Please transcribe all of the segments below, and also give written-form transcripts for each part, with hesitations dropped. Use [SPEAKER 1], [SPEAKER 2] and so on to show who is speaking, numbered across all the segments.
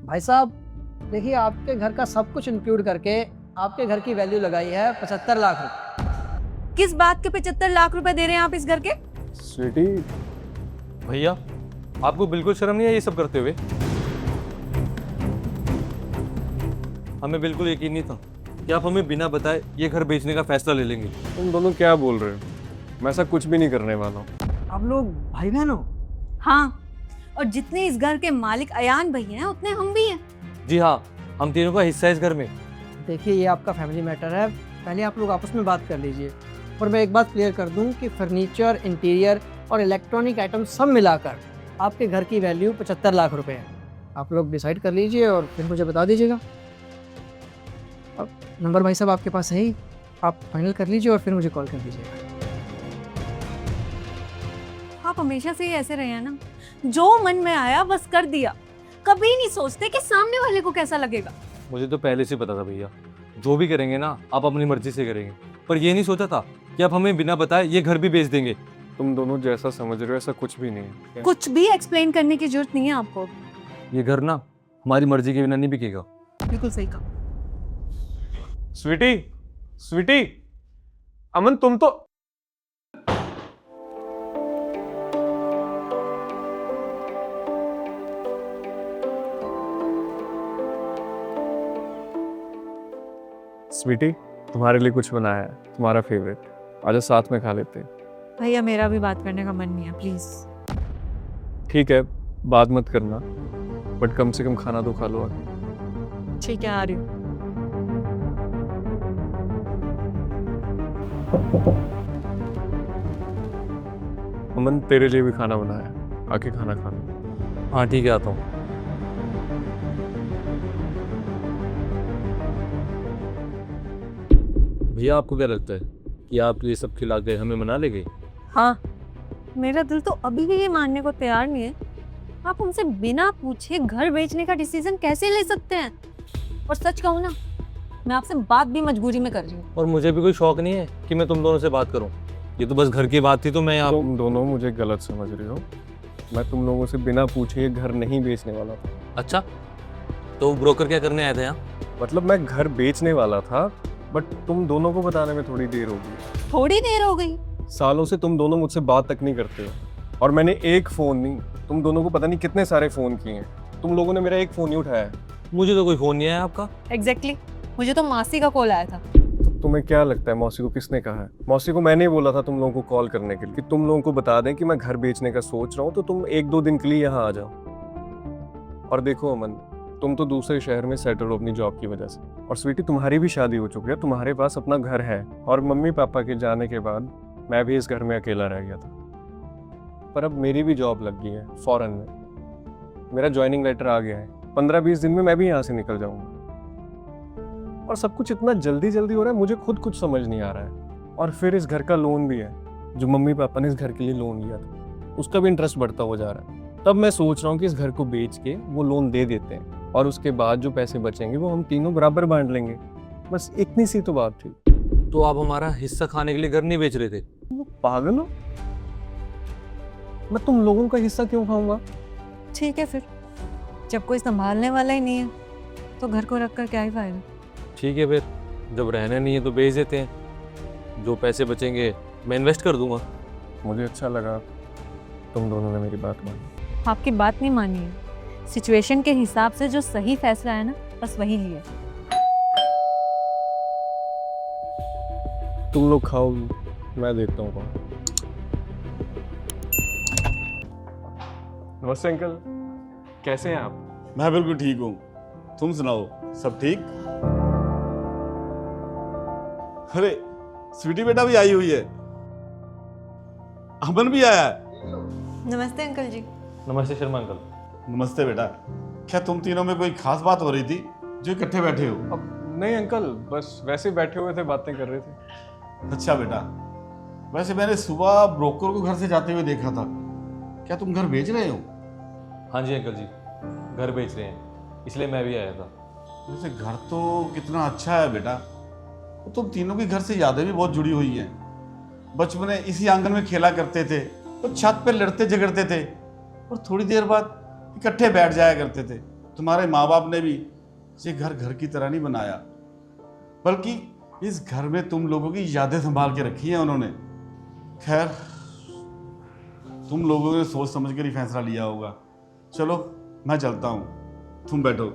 [SPEAKER 1] भाई साहब देखिए, आपके घर का सब कुछ इंक्लूड करके आपके घर की वैल्यू लगाई है 75 लाख रुपए।
[SPEAKER 2] किस बात के 75 लाख रुपए दे रहे हैं आप इस घर के?
[SPEAKER 3] स्वीटी,
[SPEAKER 4] भैया आपको बिल्कुल शर्म नहीं है ये सब करते हुए? हमें बिल्कुल यकीन नहीं था कि आप हमें बिना बताए ये घर बेचने का फैसला ले लेंगे।
[SPEAKER 3] तुम दोनों क्या बोल रहे हो? मैं ऐसा कुछ भी नहीं करने वाला हूँ।
[SPEAKER 1] आप लोग भाई बहन हो?
[SPEAKER 2] हाँ, और जितने इस घर के मालिक अयान भैया हैं उतने हम भी हैं।
[SPEAKER 4] जी हाँ, हम तीनों का हिस्सा है इस घर में।
[SPEAKER 1] देखिए, ये आपका फैमिली मैटर है, पहले आप लोग आपस में बात कर लीजिए। और मैं एक बात क्लियर कर दूं कि फर्नीचर, इंटीरियर और इलेक्ट्रॉनिक आइटम सब मिलाकर आपके घर की वैल्यू 75 लाख रुपए है। आप लोग डिसाइड कर लीजिए और फिर मुझे बता दीजिएगा। अब नंबर भाई साहब आपके पास है ही, आप फाइनल कर लीजिए और फिर मुझे कॉल कर दीजिएगा।
[SPEAKER 2] आप हमेशा से ही ऐसे रहे हैं ना, जो मन में आया बस कर दिया, कभी नहीं सोचते कि सामने वाले को कैसा लगेगा।
[SPEAKER 4] मुझे तो पहले से पता था भैया, जो भी करेंगे ना आप अपनी मर्जी से करेंगे, पर ये नहीं सोचा था कि आप हमें बिना बताए ये घर भी बेच देंगे।
[SPEAKER 3] तुम दोनों जैसा समझ रहे हो ऐसा कुछ भी नहीं है।
[SPEAKER 2] कुछ भी एक्सप्लेन करने की जरूरत नहीं है आपको।
[SPEAKER 4] ये घर ना हमारी मर्जी के बिना नहीं बिकेगा।
[SPEAKER 2] बिल्कुल सही कहा।
[SPEAKER 3] स्वीटी, स्वीटी, अमन तुम तो स्वीटी, तुम्हारे लिए कुछ बनाया है, तुम्हारा फेवरेट। आजा साथ में खा लेते हैं।
[SPEAKER 2] भैया मेरा भी बात करने का मन नहीं है, प्लीज।
[SPEAKER 3] ठीक है, बात मत करना, बट कम से कम खाना तो खा लो आगे।
[SPEAKER 2] ठीक है, आ रही हूँ।
[SPEAKER 3] अमन तेरे लिए भी खाना बनाया है, आके खाना खा लो।
[SPEAKER 4] हाँ ठीक है, आता हूँ। भैया आपको क्या लगता है कि आप ये सब खिला के हमें मना लेंगे?
[SPEAKER 2] हाँ, मेरा दिल तो अभी भी ये मानने को तैयार नहीं है। आप हमसे बिना पूछे घर बेचने का डिसीजन कैसे ले सकते हैं? और सच कहूँ ना, मैं आपसे बात भी मजबूरी में कर रही हूँ।
[SPEAKER 4] और मुझे भी कोई शौक नहीं है कि मैं तुम दोनों से बात करूं। ये तो बस घर की बात थी, तो मैं आप
[SPEAKER 3] तुम दोनों मुझे गलत समझ रहे हो। मैं तुम लोगों से बिना पूछे ये घर नहीं बेचने वाला था।
[SPEAKER 4] अच्छा, तो ब्रोकर क्या करने आए थे यहाँ?
[SPEAKER 3] मतलब मैं घर बेचने वाला था, बट तुम दोनों को बताने में थोड़ी देर हो गई।
[SPEAKER 2] थोड़ी देर हो गई?
[SPEAKER 3] सालों से तुम दोनों मुझसे बात तक नहीं करते हो, और मैंने एक फोन नहीं, तुम दोनों को पता नहीं कितने सारे फोन किए हैं। तुम लोगों ने मेरा एक फोन नहीं उठाया।
[SPEAKER 4] मुझे तो कोई फोन नहीं आया आपका।
[SPEAKER 2] एग्जैक्टली, मुझे तो मासी का कॉल आया था।
[SPEAKER 3] तुम्हें क्या लगता है मौसी को किसने कहा है? मौसी को मैंने ही बोला था तुम लोगों को कॉल करने के लिए कि तुम लोगों को बता दें कि मैं घर बेचने का सोच रहा हूँ, तो तुम 1-2 दिन के लिए यहाँ आ जाओ। और देखो अमन, तुम तो दूसरे शहर में सेटल हो अपनी जॉब की वजह से, और स्वीटी तुम्हारी भी शादी हो चुकी है, तुम्हारे पास अपना घर है, और मम्मी पापा के जाने के बाद मैं भी इस घर में अकेला रह गया था। पर अब मेरी भी जॉब लग गई है फॉरेन में, मेरा ज्वाइनिंग लेटर आ गया है, 15-20 दिन में मैं भी यहाँ से निकल जाऊंगा। और सब कुछ इतना जल्दी जल्दी हो रहा है, मुझे खुद कुछ समझ नहीं आ रहा है। और फिर इस घर का लोन भी है, जो मम्मी पापा ने इस घर के लिए लोन लिया था, उसका भी इंटरेस्ट बढ़ता हो जा रहा है। तब मैं सोच रहा हूँ कि इस घर को बेच के वो लोन दे देते हैं, और उसके बाद जो पैसे बचेंगे वो हम तीनों बराबर बांट लेंगे। बस इतनी सी तो बात थी।
[SPEAKER 4] तो आप हमारा हिस्सा खाने के लिए घर नहीं बेच रहे थे?
[SPEAKER 3] तुम लोग पागल हो? मैं तुम लोगों का हिस्सा क्यों खाऊंगा?
[SPEAKER 2] ठीक है, फिर जब कोई संभालने वाला ही नहीं है तो घर को रख कर क्या ही फायदा।
[SPEAKER 4] ठीक है, फिर जब रहना नहीं है तो बेच देते हैं। जो पैसे बचेंगे मैं इन्वेस्ट कर दूंगा।
[SPEAKER 3] मुझे अच्छा लगा तुम दोनों ने मेरी बात मानी।
[SPEAKER 2] आपकी बात नहीं मानी है, सिचुएशन के हिसाब से जो सही फैसला है ना, बस वही लिया।
[SPEAKER 3] तुम लोग खाओ, मैं देखता हूँ कौन। नमस्ते अंकल, कैसे हैं आप?
[SPEAKER 5] मैं बिल्कुल ठीक हूँ। तुम सुनाओ, सब ठीक? अरे स्वीटी बेटा भी आई हुई है, अमन भी आया है।
[SPEAKER 2] नमस्ते अंकल जी।
[SPEAKER 4] नमस्ते शर्मा अंकल।
[SPEAKER 5] नमस्ते बेटा। क्या तुम तीनों में कोई खास बात हो रही थी जो इकट्ठे बैठे हो?
[SPEAKER 3] अब नहीं अंकल, बस वैसे बैठे हुए थे, बातें कर रहे थे।
[SPEAKER 5] अच्छा बेटा, वैसे मैंने सुबह ब्रोकर को घर से जाते हुए देखा था। क्या तुम घर बेच रहे हो?
[SPEAKER 4] हाँ जी अंकल जी, घर बेच रहे हैं, इसलिए मैं भी आया था।
[SPEAKER 5] वैसे घर तो कितना अच्छा है बेटा। तो तुम तीनों की घर से यादें भी बहुत जुड़ी हुई हैं। बचपन में इसी आंगन में खेला करते थे, तो छत पे लड़ते झगड़ते थे, और थोड़ी देर बाद इकट्ठे बैठ जाया करते थे। तुम्हारे माँ बाप ने भी ये घर घर की तरह नहीं बनाया, बल्कि इस घर में तुम लोगों की यादें संभाल के रखी हैं उन्होंने। खैर, तुम लोगों ने सोच समझ कर ही फैसला लिया होगा। चलो मैं चलता हूँ, तुम बैठो।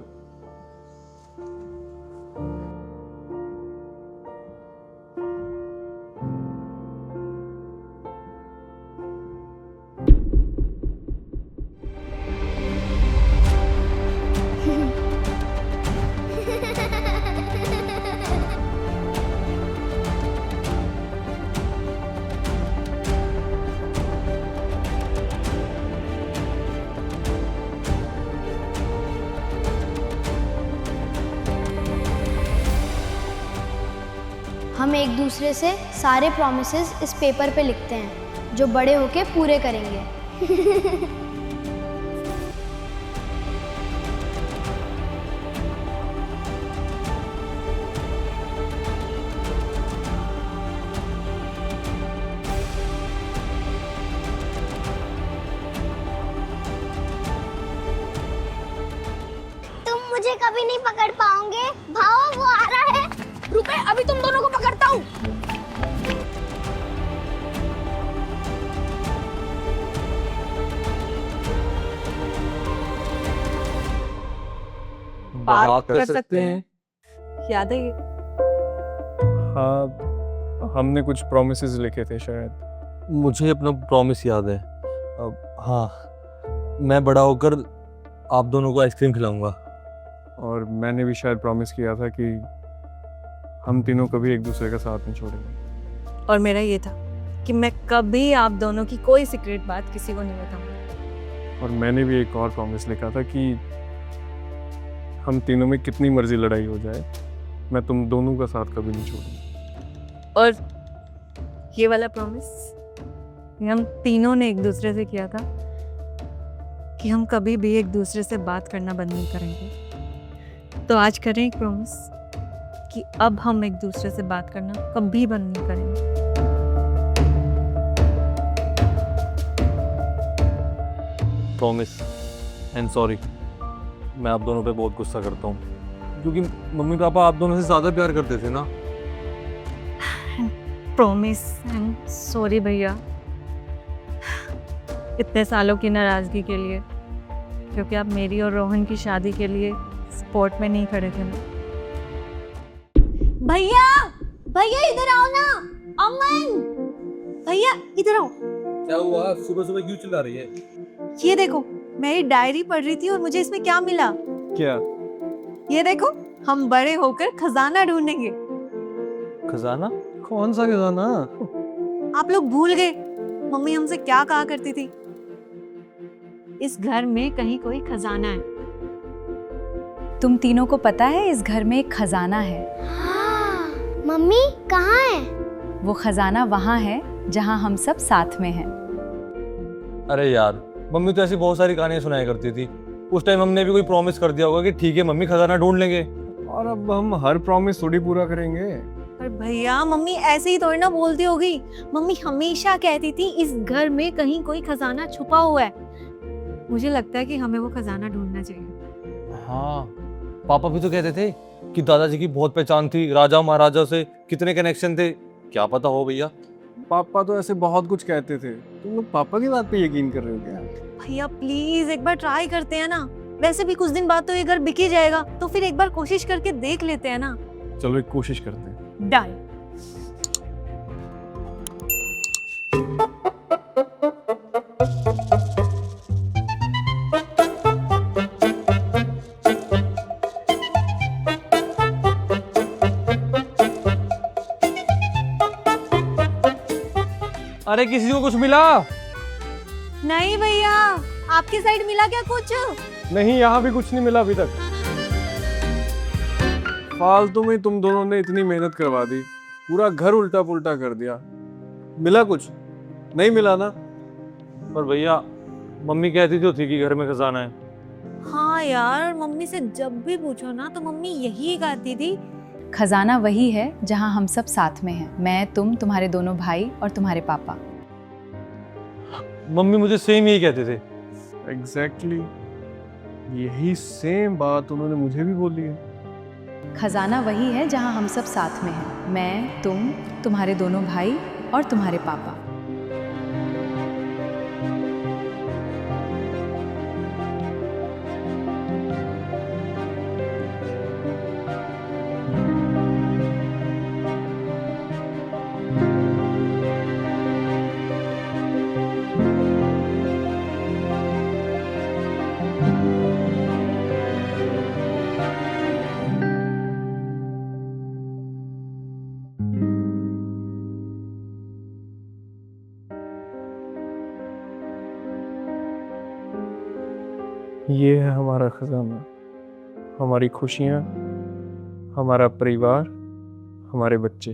[SPEAKER 6] हम एक दूसरे से सारे प्रॉमिसेस इस पेपर पे लिखते हैं जो बड़े होके पूरे करेंगे।
[SPEAKER 7] तुम मुझे कभी नहीं पकड़ पाओगे। भाव वो आ रहा है। रुपए, अभी तुम दोनों को पकड़ता हूँ।
[SPEAKER 2] बात कर सकते हैं। याद है ये?
[SPEAKER 3] हाँ, हमने कुछ प्रोमिसेस लिखे थे शायद।
[SPEAKER 4] मुझे अपना प्रॉमिस याद है। हाँ, मैं बड़ा होकर आप दोनों को आइसक्रीम खिलाऊंगा।
[SPEAKER 3] और मैंने भी शायद प्रॉमिस किया था कि हम तीनों कभी एक दूसरे का साथ नहीं छोड़ेंगे।
[SPEAKER 2] और मेरा ये था कि मैं कभी आप दोनों की कोई सीक्रेट बात किसी को नहीं बताऊंगा।
[SPEAKER 3] और मैंने भी एक और प्रॉमिस लिखा था कि हम तीनों में कितनी मर्जी लड़ाई हो जाए, मैं तुम दोनों का साथ कभी नहीं छोड़ूंगा।
[SPEAKER 2] और ये वाला प्रॉमिस हम तीनों ने एक दूसरे से किया था कि हम कभी भी एक दूसरे से बात करना बंद नहीं करेंगे। तो आज करें एक प्रॉमिस कि अब हम एक दूसरे से बात करना कभी बंद नहीं करेंगे।
[SPEAKER 4] Promise and sorry. मैं आप दोनों पे बहुत गुस्सा करता हूँ, क्योंकि मम्मी पापा आप दोनों से ज़्यादा प्यार करते थे ना।
[SPEAKER 2] प्रॉमिस एंड सॉरी भैया, इतने सालों की नाराज़गी के लिए, क्योंकि आप मेरी और रोहन की शादी के लिए सपोर्ट में नहीं खड़े थे ना। भैया, भैया इधर आओ ना। अमन, भैया इधर आओ।
[SPEAKER 4] क्या हुआ? सुबह सुबह क्यों चिल्ला रही है?
[SPEAKER 2] ये देखो, मैं ये डायरी पढ़ रही थी और मुझे इसमें क्या मिला।
[SPEAKER 3] क्या?
[SPEAKER 2] ये देखो, हम बड़े होकर खजाना ढूंढेंगे।
[SPEAKER 4] खजाना?
[SPEAKER 3] कौन सा खजाना?
[SPEAKER 2] आप लोग भूल गए मम्मी हमसे क्या कहा करती थी? इस घर में कहीं कोई खजाना है।
[SPEAKER 8] तुम तीनों को पता है इस घर में एक खजाना है।
[SPEAKER 7] हाँ, मम्मी कहाँ है?
[SPEAKER 8] वो खजाना वहाँ है जहाँ हम सब साथ में हैं।
[SPEAKER 4] अरे यार, मम्मी तो ऐसी बहुत सारी कहानियां सुनाया करती थी। उस टाइम हमने भी कोई प्रॉमिस कर दिया होगा कि ठीक है मम्मी खजाना ढूंढ लेंगे।
[SPEAKER 3] और अब हम हर प्रॉमिस थोड़ी पूरा करेंगे।
[SPEAKER 2] पर भैया, मम्मी ऐसे ही थोड़ी ना बोलती होगी। मम्मी हमेशा कहती थी इस घर में कहीं कोई खजाना छुपा हुआ है। मुझे लगता है कि हमें वो खजाना ढूंढना चाहिए।
[SPEAKER 4] हाँ, पापा भी तो कहते थे कि दादाजी की बहुत पहचान थी, राजा महाराजा से कितने कनेक्शन थे। क्या पता हो भैया।
[SPEAKER 3] पापा तो ऐसे बहुत कुछ कहते थे। तुम लोग पापा की बात पे यकीन कर रहे हो क्या?
[SPEAKER 2] भैया प्लीज एक बार ट्राई करते हैं ना। वैसे भी कुछ दिन बाद तो ये घर बिक ही जाएगा, तो फिर एक बार कोशिश करके देख लेते हैं ना।
[SPEAKER 3] चलो एक कोशिश करते हैं।
[SPEAKER 2] डन।
[SPEAKER 4] अरे किसी को कुछ मिला?
[SPEAKER 2] नहीं भैया, आपकी साइड मिला क्या कुछ?
[SPEAKER 3] नहीं, यहाँ भी कुछ नहीं मिला अभी तक। फालतू में तुम दोनों ने इतनी मेहनत करवा दी, पूरा घर उल्टा पुल्टा कर दिया। मिला कुछ? नहीं मिला ना?
[SPEAKER 4] पर भैया, मम्मी कहती तो थी कि घर में खजाना है।
[SPEAKER 2] हाँ यार, मम्मी से जब भी पूछो ना तो मम्मी यही कहती थी।
[SPEAKER 8] खजाना वही है जहाँ हम सब साथ में हैं। मैं, तुम, तुम्हारे दोनों भाई और तुम्हारे पापा।
[SPEAKER 4] मम्मी मुझे सेम यही कहते थे।
[SPEAKER 3] एग्जैक्टली। यही सेम बात उन्होंने मुझे भी बोली है।
[SPEAKER 8] खजाना वही है जहाँ हम सब साथ में हैं, मैं, तुम, तुम्हारे दोनों भाई और तुम्हारे पापा।
[SPEAKER 3] ये है हमारा खजाना, हमारी खुशियाँ, हमारा परिवार, हमारे बच्चे।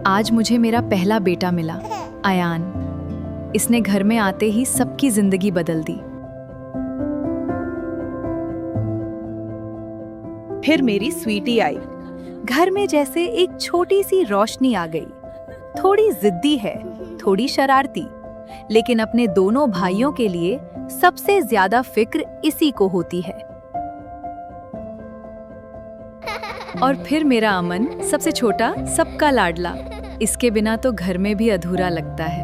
[SPEAKER 8] आज मुझे मेरा पहला बेटा मिला, अयान। इसने घर में आते ही सबकी जिंदगी बदल दी। फिर मेरी स्वीटी आई। घर में जैसे एक छोटी सी रोशनी आ गई। थोड़ी जिद्दी है, थोड़ी शरारती, लेकिन अपने दोनों भाइयों के लिए सबसे ज्यादा फिक्र इसी को होती है। और फिर मेरा अमन, सबसे छोटा, सबका लाडला। इसके बिना तो घर में भी अधूरा लगता है।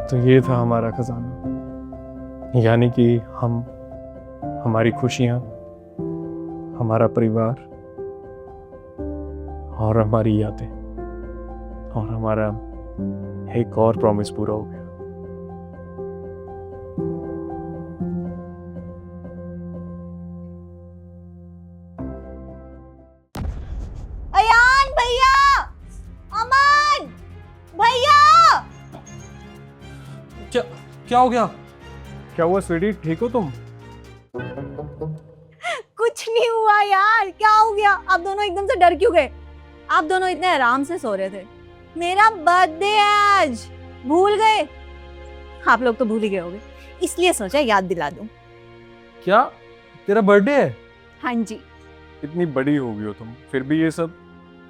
[SPEAKER 3] तो ये था हमारा खजाना, यानी कि हम, हमारी खुशियाँ, हमारा परिवार और हमारी यादें, और हमारा एक और प्रॉमिस पूरा हो गया।
[SPEAKER 2] अयान भैया, अमन भैया।
[SPEAKER 4] क्या हो गया?
[SPEAKER 3] क्या हुआ स्वीटी, ठीक हो तुम?
[SPEAKER 2] कुछ नहीं हुआ यार, क्या हो गया? आप दोनों एकदम से डर क्यों गए? आप दोनों इतने आराम से सो रहे थे। मेरा बर्थडे है आज, भूल गए? आप लोग तो भूल ही गए होगे, इसलिए सोचा याद दिला दूं।
[SPEAKER 4] क्या तेरा बर्थडे है?
[SPEAKER 2] हाँ जी।
[SPEAKER 3] इतनी बड़ी हो गई हो तुम, फिर भी ये सब?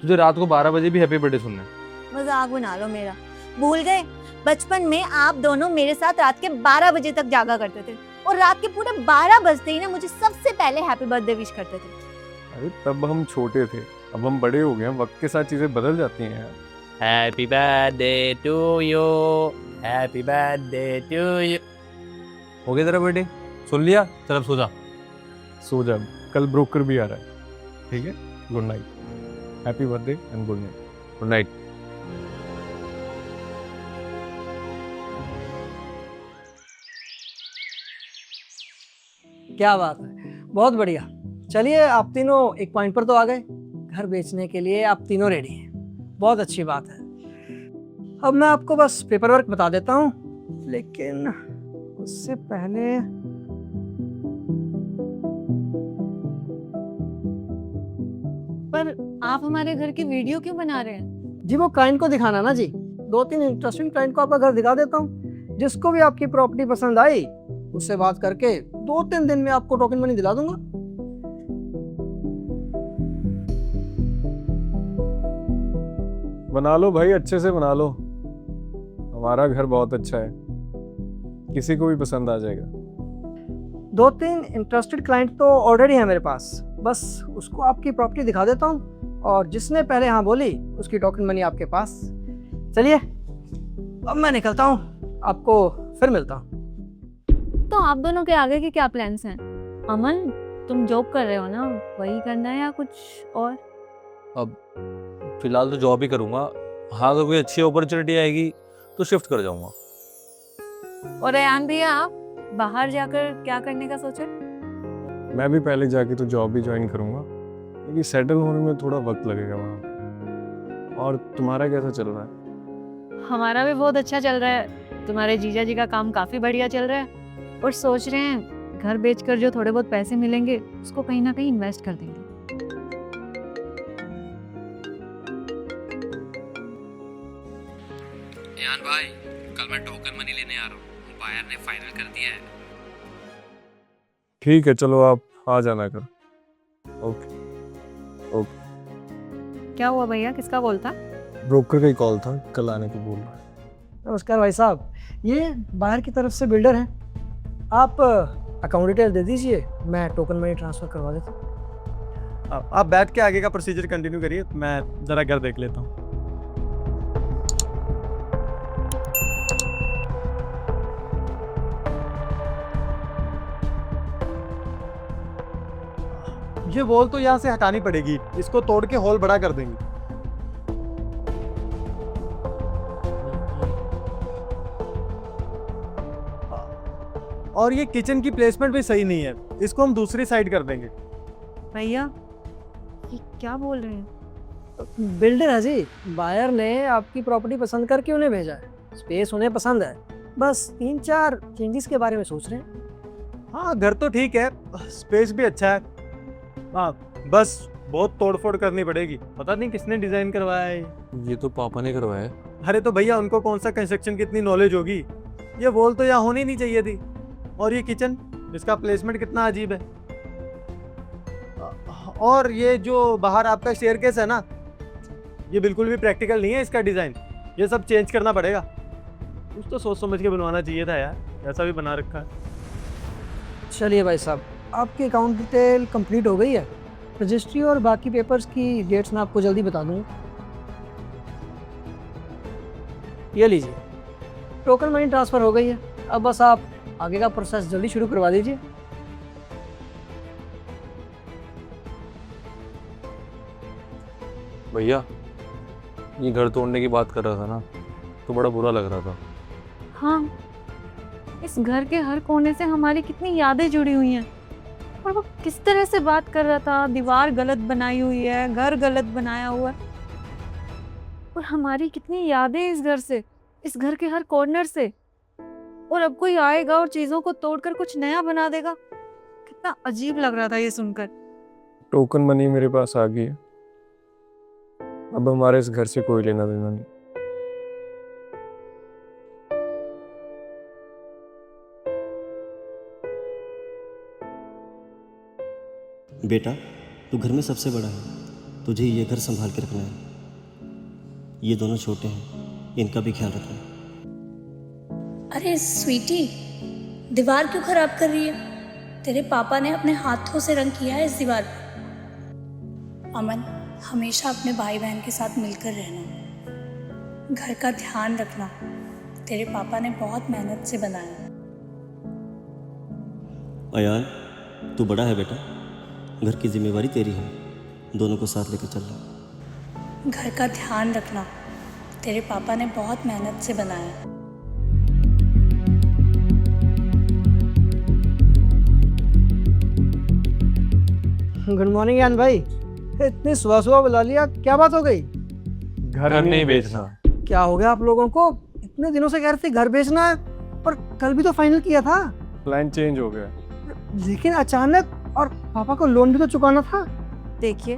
[SPEAKER 4] तुझे रात को 12 बजे भी हैप्पी बर्थडे सुनना है?
[SPEAKER 2] मजाक बना लो मेरा। भूल गए? बचपन में आप दोनों मेरे साथ रात के 12 बजे तक जागा करते थे, और रात के पूरे 12 बजते ही ना मुझे सबसे पहले हैप्पी बर्थडे विश करते थे।
[SPEAKER 3] अरे तब हम छोटे थे, अब हम बड़े हो गए हैं, वक्त के साथ चीजें बदल जाती हैं यार।
[SPEAKER 9] Happy birthday to you, happy birthday to you.
[SPEAKER 4] हो गया तेरा बर्थडे? सुन लिया? चल अब सो जा।
[SPEAKER 3] सो जा, कल ब्रोकर भी आ रहा है, ठीक है? Good night, happy birthday and good night.
[SPEAKER 4] Good night.
[SPEAKER 1] क्या बात है, बहुत बढ़िया। चलिए आप तीनों एक पॉइंट पर तो आ गए। घर बेचने के लिए आप तीनों रेडी हैं, बहुत अच्छी बात है। अब मैं आपको बस पेपर वर्क बता देता हूँ, लेकिन उससे पहले
[SPEAKER 2] पर आप हमारे घर की वीडियो क्यों बना रहे हैं?
[SPEAKER 1] जी वो क्लाइंट को दिखाना ना जी। 2-3 इंटरेस्टिंग क्लाइंट को आपका घर दिखा देता हूँ। जिसको भी आपकी प्रॉपर्टी पसंद आई उससे बात करके 2-3 दिन में आपको टोकन मनी दिला दूंगा।
[SPEAKER 3] बना लो भाई, अच्छे से बना लो, हमारा घर बहुत अच्छा है, किसी को भी पसंद आ जाएगा।
[SPEAKER 1] 2-3 इंटरेस्टेड क्लाइंट तो ऑलरेडी है मेरे पास, बस उसको आपकी प्रॉपर्टी दिखा देता हूँ, और जिसने पहले हाँ बोली उसकी टोकन मनी आपके पास। चलिए अब मैं निकलता हूँ, आपको फिर मिलता हूँ।
[SPEAKER 2] तो आप दोनों के आगे के क्या प्लान्स हैं? अमन, तुम जॉब कर रहे हो ना, वही करना है या कुछ और?
[SPEAKER 4] अब फिलहाल तो जॉब ही करूंगा। हाँ, अगर कोई अच्छी अपॉर्चुनिटी आएगी तो शिफ्ट कर जाऊंगा।
[SPEAKER 2] और अयान भैया, आप बाहर जाकर क्या करने का सोचे?
[SPEAKER 3] मैं भी पहले जाके तो जॉब भी ज्वाइन करूंगा, क्योंकि सेटल होने में थोड़ा वक्त लगेगा वहाँ। और तुम्हारा कैसा चल रहा है?
[SPEAKER 2] हमारा भी बहुत अच्छा चल रहा है। तुम्हारे जीजा जी का काम काफी बढ़िया चल रहा है, और सोच रहे हैं घर बेचकर जो थोड़े बहुत पैसे मिलेंगे उसको कहीं ना कहीं इन्वेस्ट कर देंगे।
[SPEAKER 9] यान भाई, कल मैं टोकन मनी लेने आ रहा हूँ, बायर ने फाइनल कर दिया है।
[SPEAKER 3] ठीक है, चलो आप आ जाना कर। ओके।
[SPEAKER 2] क्या हुआ भैया, किसका कॉल था?
[SPEAKER 3] ब्रोकर का ही कॉल था, कल आने को बोल रहा है।
[SPEAKER 1] नमस्कार भाई साहब, ये बाहर की तरफ से बिल्डर हैं। आप अकाउंट डिटेल दे दीजिए, मैं टोकन मनी ट्रांसफ़र करवा देता हूँ।
[SPEAKER 3] आप बैठ के आगे का प्रोसीजर कंटिन्यू करिए, मैं ज़रा घर देख लेता हूँ। ये वॉल तो यहाँ से हटानी पड़ेगी, इसको तोड़ के हॉल बड़ा कर देंगे। और ये किचन की प्लेसमेंट भी सही नहीं है, इसको हम दूसरी साइड कर देंगे।
[SPEAKER 2] भैया ये क्या बोल रहे हैं?
[SPEAKER 1] बिल्डर है जी, बायर ने आपकी प्रॉपर्टी पसंद करके उन्हें भेजा है। स्पेस उन्हें पसंद है, बस 3-4 चेंजेस के बारे में सोच रहे हैं।
[SPEAKER 3] हाँ, घर तो ठीक है, स्पेस भी अच्छा है। हाँ, बस बहुत तोड़फोड़ करनी पड़ेगी। पता नहीं किसने डिजाइन करवाया है।
[SPEAKER 4] ये तो पापा ने करवाया है।
[SPEAKER 3] अरे तो भैया उनको कौन सा कंस्ट्रक्शन की इतनी नॉलेज होगी। ये वॉल तो यहाँ होनी नहीं चाहिए थी। और ये किचन, इसका प्लेसमेंट कितना अजीब है। और ये जो बाहर आपका स्टेयरकेस है ना, ये बिल्कुल भी प्रैक्टिकल नहीं है इसका डिज़ाइन। ये सब चेंज करना पड़ेगा। कुछ तो सोच समझ के बनवाना चाहिए था यार, ऐसा भी बना रखा है।
[SPEAKER 1] चलिए भाई साहब, आपकी अकाउंट डिटेल कंप्लीट हो गई है। रजिस्ट्री और बाकी पेपर्स की डेट्स मैं आपको जल्दी बता दूँगा। ये लीजिए, टोकन मनी ट्रांसफ़र हो गई है। अब बस आप आगे का प्रोसेस जल्दी शुरू करवा दीजिए।
[SPEAKER 4] भैया ये घर तोड़ने की बात कर रहा था ना, तो बड़ा बुरा लग रहा था।
[SPEAKER 2] हाँ, इस घर के हर कोने से हमारी कितनी यादें जुड़ी हुई हैं। और वो किस तरह से बात कर रहा था, दीवार गलत बनाई हुई है, घर गलत बनाया हुआ है। और हमारी कितनी यादें इस घर से, इस घर के हर कॉर्नर से। और अब कोई आएगा और चीज़ों को तोड़कर कुछ नया बना देगा। कितना अजीब लग रहा था ये सुनकर।
[SPEAKER 3] टोकन मनी मेरे पास आ गई है, अब हमारे इस घर से कोई लेना देना नहीं।
[SPEAKER 10] बेटा, तू घर में सबसे बड़ा है, तुझे ये घर संभाल के रखना है। ये दोनों छोटे हैं, इनका भी ख्याल रखना है।
[SPEAKER 7] अरे स्वीटी, दीवार क्यों खराब कर रही है? तेरे पापा ने अपने हाथों से रंग किया है इस दीवार पर। अमन, हमेशा अपने भाई बहन के साथ मिलकर रहना, घर का ध्यान रखना। तेरे पापा ने बहुत मेहनत से बनाया।
[SPEAKER 10] अयान, तू बड़ा है बेटा, घर की जिम्मेवारी तेरी है, दोनों को साथ लेकर चलना।
[SPEAKER 7] घर का ध्यान रखना, तेरे पापा ने बहुत मेहनत से बनाया।
[SPEAKER 1] गुड मॉर्निंग यान भाई, इतनी सुबह सुबह बुला लिया, क्या बात हो गई?
[SPEAKER 4] घर नहीं बेचना।
[SPEAKER 1] क्या हो गया आप लोगों को? इतने दिनों से कह रहे थे घर बेचना है, और कल भी तो फाइनल किया था।
[SPEAKER 3] प्लान चेंज हो गया,
[SPEAKER 1] लेकिन अचानक, और पापा को लोन भी तो चुकाना था।
[SPEAKER 2] देखिए,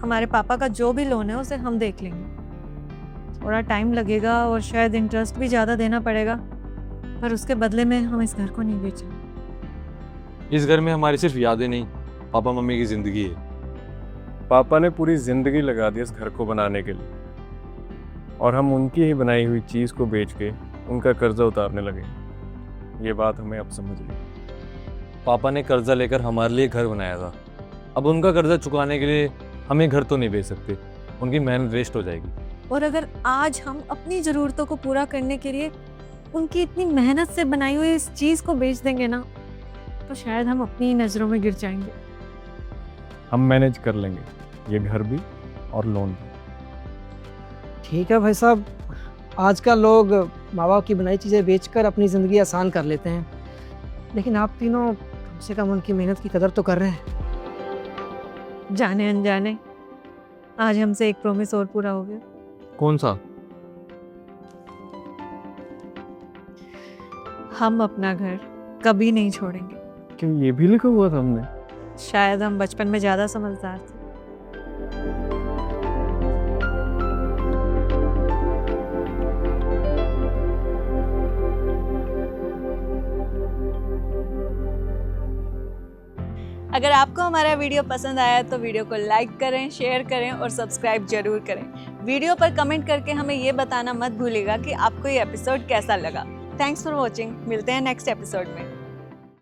[SPEAKER 2] हमारे पापा का जो भी लोन है उसे हम देख लेंगे। थोड़ा टाइम लगेगा और शायद इंटरेस्ट भी ज़्यादा देना पड़ेगा, पर उसके बदले में हम इस घर को नहीं बेचेंगे।
[SPEAKER 4] इस घर में हमारी सिर्फ यादें नहीं, पापा मम्मी की जिंदगी है।
[SPEAKER 3] पापा ने पूरी जिंदगी लगा दी इस घर को बनाने के लिए, और हम उनकी ही बनाई हुई चीज को बेच के उनका कर्जा उतारने लगे। ये बात हमें अब समझ गई।
[SPEAKER 4] पापा ने कर्जा लेकर हमारे लिए घर बनाया था, अब उनका कर्जा चुकाने के लिए हमें घर तो नहीं बेच सकते, उनकी मेहनत वेस्ट हो जाएगी।
[SPEAKER 2] और अगर आज हम अपनी ज़रूरतों को पूरा करने के लिए उनकी इतनी मेहनत से बनाई हुई इस चीज़ को बेच देंगे ना, तो शायद हम अपनी नज़रों में गिर जाएंगे।
[SPEAKER 3] हम मैनेज कर लेंगे, ये घर भी और लोन भी।
[SPEAKER 1] ठीक है भाई साहब, आजकल लोग माँ बाप की बनाई चीज़ें बेचकर अपनी ज़िंदगी आसान कर लेते हैं, लेकिन आप तीनों कम से कम उनकी मेहनत की कदर तो कर रहे हैं।
[SPEAKER 2] जाने अनजाने आज हमसे एक प्रॉमिस और पूरा हो गया।
[SPEAKER 4] कौन सा?
[SPEAKER 2] हम अपना घर कभी नहीं छोड़ेंगे।
[SPEAKER 3] क्यों, ये भी लिखा हुआ था हमने?
[SPEAKER 2] शायद हम बचपन में ज़्यादा समझदार थे।
[SPEAKER 8] अगर आपको हमारा वीडियो पसंद आया तो वीडियो को लाइक करें, शेयर करें और सब्सक्राइब जरूर करें। वीडियो पर कमेंट करके हमें ये बताना मत भूलिएगा कि आपको ये एपिसोड कैसा लगा। Thanks for watching. मिलते हैं नेक्स्ट एपिसोड में।